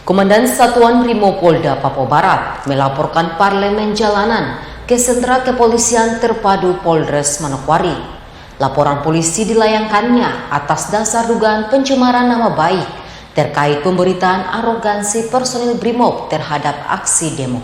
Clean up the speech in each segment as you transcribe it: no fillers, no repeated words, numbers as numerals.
Komandan Satuan Brimopolda Papua Barat melaporkan parlemen jalanan ke sentra kepolisian terpadu Polres Manokwari. Laporan polisi dilayangkannya atas dasar dugaan pencemaran nama baik terkait pemberitaan arogansi personil Brimob terhadap aksi demo.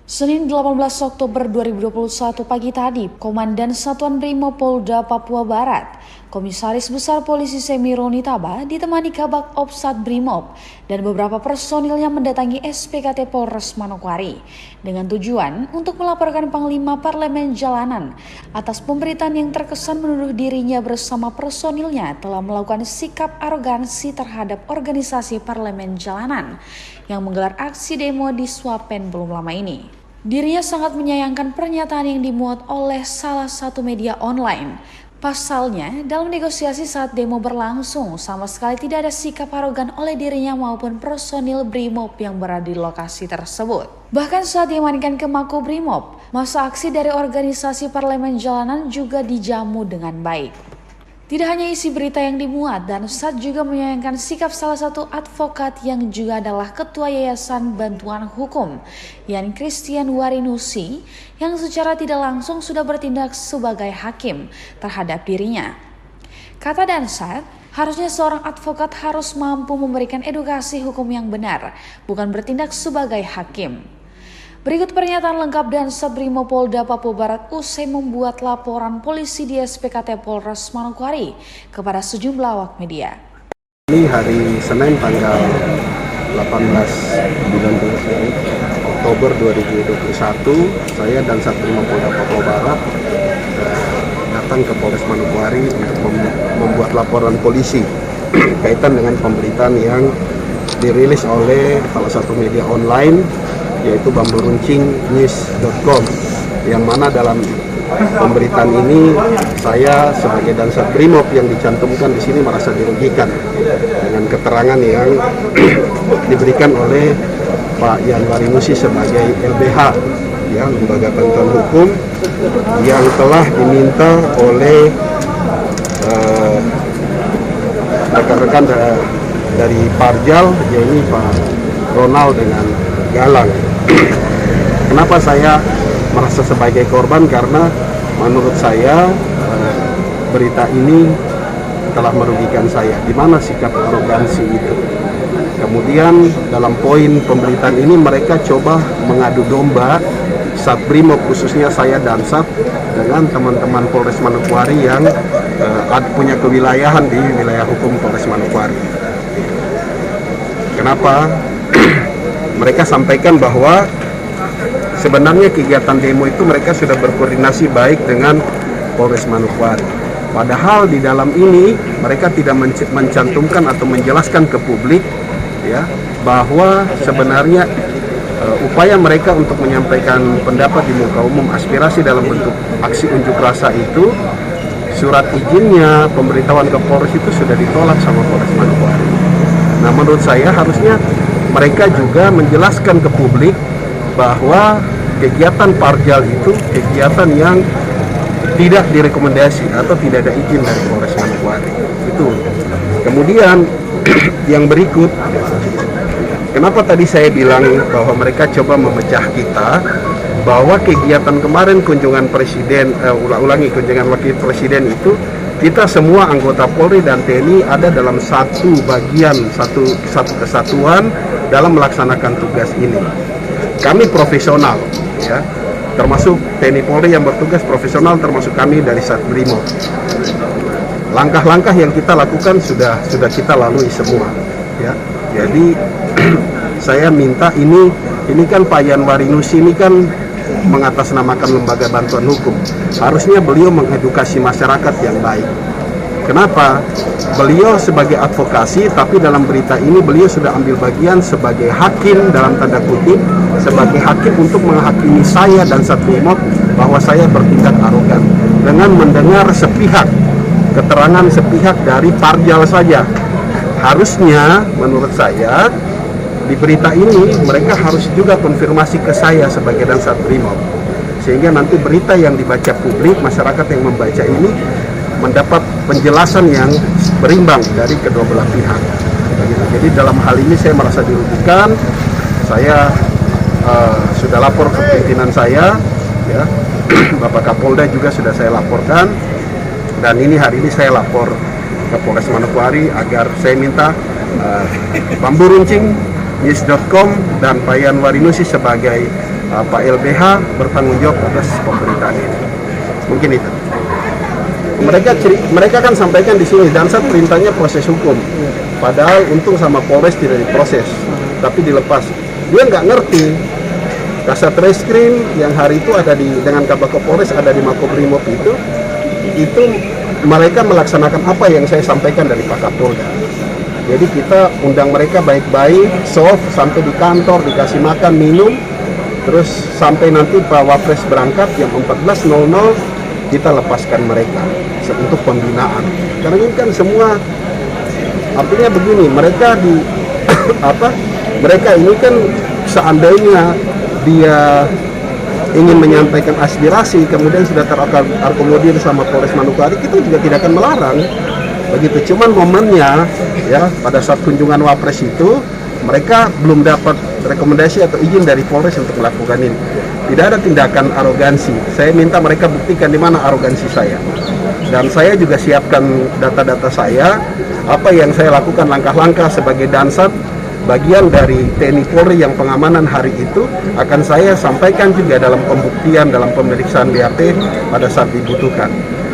Senin 18 Oktober 2021 pagi tadi, Komandan Satuan Brimopolda Papua Barat, Komisaris Besar Polisi Semironi Taba ditemani Kabak Opsat Brimob dan beberapa personilnya mendatangi SPKT Polres Manokwari dengan tujuan untuk melaporkan Panglima Parlemen Jalanan atas pemberitaan yang terkesan menuduh dirinya bersama personilnya telah melakukan sikap arogansi terhadap organisasi Parlemen Jalanan yang menggelar aksi demo di Swapen belum lama ini. Dirinya sangat menyayangkan pernyataan yang dimuat oleh salah satu media online. Pasalnya, dalam negosiasi saat demo berlangsung, sama sekali tidak ada sikap arogan oleh dirinya maupun personil Brimob yang berada di lokasi tersebut. Bahkan saat diamankan ke Mako Brimob, masa aksi dari organisasi Parlemen Jalanan juga dijamu dengan baik. Tidak hanya isi berita yang dimuat, dan Sat juga menyayangkan sikap salah satu advokat yang juga adalah Ketua Yayasan Bantuan Hukum, yakni Christian Warinusi, yang secara tidak langsung sudah bertindak sebagai hakim terhadap dirinya. Kata Dansat, harusnya seorang advokat harus mampu memberikan edukasi hukum yang benar, bukan bertindak sebagai hakim. Berikut pernyataan lengkap Dansat Brimopolda Papua Barat usai membuat laporan polisi di SPKT Polres Manokwari kepada sejumlah awak media. Ini hari Senin tanggal 18 bulan Oktober 2021, saya Dansat Brimopolda Papua Barat datang ke Polres Manokwari untuk membuat laporan polisi kaitan dengan pemberitaan yang dirilis oleh salah satu media online, yaitu bamburuncingnews.com, yang mana dalam pemberitaan ini saya sebagai Dansat Brimob yang dicantumkan di sini merasa dirugikan dengan keterangan yang diberikan oleh Pak Yan Warinusi sebagai LBH, ya, Lembaga Bantuan Hukum, yang telah diminta oleh rekan-rekan dari Parjal, yaitu Pak Ronald dengan Galang. Kenapa saya merasa sebagai korban? Karena menurut saya berita ini telah merugikan saya. Di mana sikap arogansi itu? Kemudian dalam poin pemberitaan ini mereka coba mengadu domba Sat Brimob, khususnya saya Dansat, dengan teman-teman Polres Manokwari yang punya kewilayahan di wilayah hukum Polres Manokwari. Kenapa? Mereka sampaikan bahwa sebenarnya kegiatan demo itu mereka sudah berkoordinasi baik dengan Polres Manokwari. Padahal di dalam ini mereka tidak mencantumkan atau menjelaskan ke publik, ya, bahwa sebenarnya upaya mereka untuk menyampaikan pendapat di muka umum, aspirasi dalam bentuk aksi unjuk rasa itu, surat izinnya, pemberitahuan ke Polres itu sudah ditolak sama Polres Manokwari. Nah, menurut saya harusnya mereka juga menjelaskan ke publik bahwa kegiatan Parjal itu kegiatan yang tidak direkomendasi atau tidak ada izin dari Polres Manokwari. Itu. Kemudian yang berikut, kenapa tadi saya bilang bahwa mereka coba memecah kita, bahwa kegiatan kemarin kunjungan presiden, kunjungan wakil presiden itu, kita semua anggota Polri dan TNI ada dalam satu bagian, satu kesatuan dalam melaksanakan tugas ini. Kami profesional, ya, termasuk TNI Polri yang bertugas profesional, termasuk kami dari Sat Brimob. Langkah-langkah yang kita lakukan sudah kita lalui semua, ya. Jadi saya minta ini kan Pak Yan Warinusi ini kan mengatasnamakan Lembaga Bantuan Hukum. Harusnya beliau mengedukasi masyarakat yang baik. Kenapa? Beliau sebagai advokasi, tapi dalam berita ini beliau sudah ambil bagian sebagai hakim, dalam tanda kutip, sebagai hakim untuk menghakimi saya dan Sat Brimob bahwa saya bertindak arogan dengan mendengar sepihak, keterangan sepihak dari Parjal saja. Harusnya menurut saya di berita ini mereka harus juga konfirmasi ke saya sebagai Dansat Brimob, sehingga nanti berita yang dibaca publik, masyarakat yang membaca ini mendapat penjelasan yang berimbang dari kedua belah pihak. Begitu. Jadi dalam hal ini saya merasa dirugikan. Saya sudah lapor ke pimpinan saya, ya. Bapak Kapolda juga sudah saya laporkan, dan hari ini saya lapor ke Polres Manokwari agar saya minta Bambu Runcing, News.com dan Pak Yan Warinusi sebagai Pak LBH bertanggung jawab atas pemberitaan ini. Mungkin itu. Mereka kan sampaikan di sini dan saat perintahnya proses hukum. Padahal untung sama Polres tidak diproses, tapi dilepas. Dia nggak ngerti. Kasat Reskrim yang hari itu ada dengan Kabak Polres ada di Makobrimob itu mereka melaksanakan apa yang saya sampaikan dari Pak Kapolda. Jadi kita undang mereka baik-baik, soft sampai di kantor, dikasih makan, minum, terus sampai nanti Pak Wapres berangkat jam 14.00 kita lepaskan mereka untuk pembinaan. Karena ini kan semua artinya begini, mereka mereka ini kan seandainya dia ingin menyampaikan aspirasi kemudian sudah terakomodir sama Polres Manokwari, kita juga tidak akan melarang. Begitu, cuman momennya ya pada saat kunjungan Wapres itu mereka belum dapat rekomendasi atau izin dari Polres untuk melakukan ini. Tidak ada tindakan arogansi. Saya minta mereka buktikan di mana arogansi saya. Dan saya juga siapkan data-data saya, apa yang saya lakukan langkah-langkah sebagai Dansat, bagian dari TNI Polri yang pengamanan hari itu akan saya sampaikan juga dalam pembuktian, dalam pemeriksaan BAP pada saat dibutuhkan.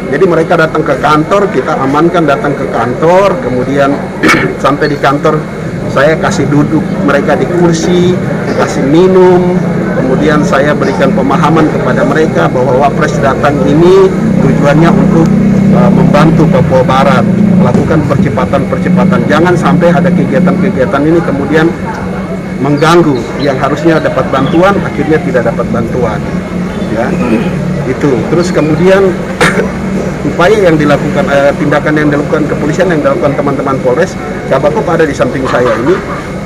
Jadi mereka datang ke kantor, kita amankan datang ke kantor, kemudian sampai di kantor saya kasih duduk mereka di kursi, kasih minum, kemudian saya berikan pemahaman kepada mereka bahwa Wapres datang ini tujuannya untuk membantu Papua Barat melakukan percepatan. Jangan sampai ada kegiatan-kegiatan ini kemudian mengganggu yang harusnya dapat bantuan, akhirnya tidak dapat bantuan. Ya, itu. Terus kemudian upaya yang dilakukan, tindakan yang dilakukan kepolisian, yang dilakukan teman-teman Polres, Kabakop ada di samping saya ini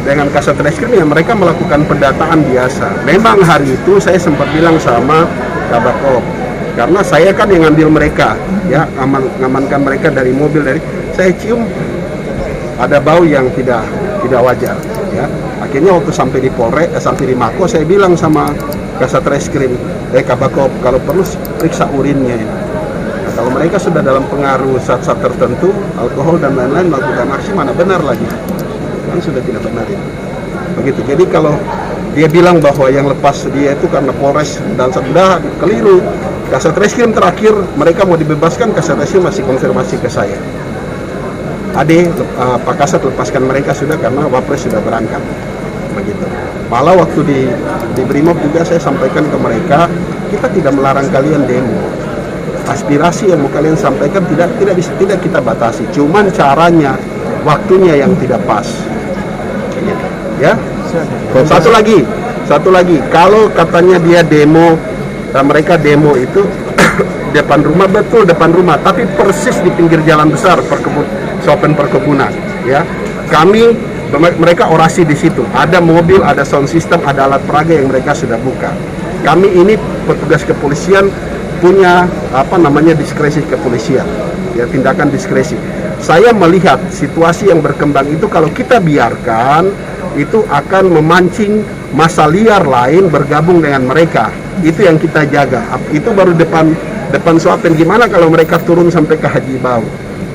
dengan Kasat Reskrim yang mereka melakukan pendataan biasa. Memang hari itu saya sempat bilang sama Kabakop, karena saya kan yang ngambil mereka, ya, ngamankan mereka dari mobil, saya cium ada bau yang tidak wajar, ya. Akhirnya waktu sampai di Polres, sampai di Mako, saya bilang sama Kasat Reskrim, Kabakop, kalau perlu periksa urinnya. Nah, kalau mereka sudah dalam pengaruh zat-zat tertentu, alkohol dan lain-lain melakukan aksi, mana benar lagi? Kan sudah tidak benar itu. Begitu. Jadi kalau dia bilang bahwa yang lepas dia itu karena Polres dan sudah keliru. Kasat Reskrim terakhir mereka mau dibebaskan, Kasat Reskrim masih konfirmasi ke saya. Pak Kasat lepaskan mereka sudah karena Wapres sudah berangkat. Begitu. Malah waktu di Brimob juga saya sampaikan ke mereka, kita tidak melarang kalian demo. Aspirasi yang mau kalian sampaikan tidak kita batasi. Cuman caranya, waktunya yang tidak pas. Begitu. Ya. Satu lagi, kalau katanya dia demo, mereka demo itu depan rumah, betul depan rumah, tapi persis di pinggir jalan besar Sopen Perkebunan, ya. Mereka orasi di situ. Ada mobil, ada sound system, ada alat peraga yang mereka sudah buka. Kami ini petugas kepolisian punya diskresi kepolisian, ya, tindakan diskresi. Saya melihat situasi yang berkembang itu kalau kita biarkan itu akan memancing massa liar lain bergabung dengan mereka. Itu yang kita jaga. Itu baru depan Sopen. Gimana kalau mereka turun sampai ke Haji Bau?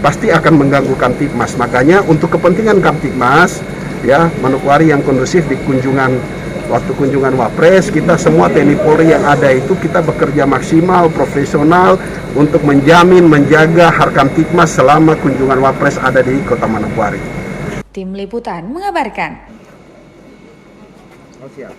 Pasti akan mengganggu Kamtibmas. Makanya untuk kepentingan Kamtibmas, ya, Manokwari yang kondusif di waktu kunjungan Wapres, kita semua TNI Polri yang ada itu kita bekerja maksimal, profesional untuk menjaga Harkamtibmas selama kunjungan Wapres ada di Kota Manokwari. Tim Liputan mengabarkan. Oh, siap.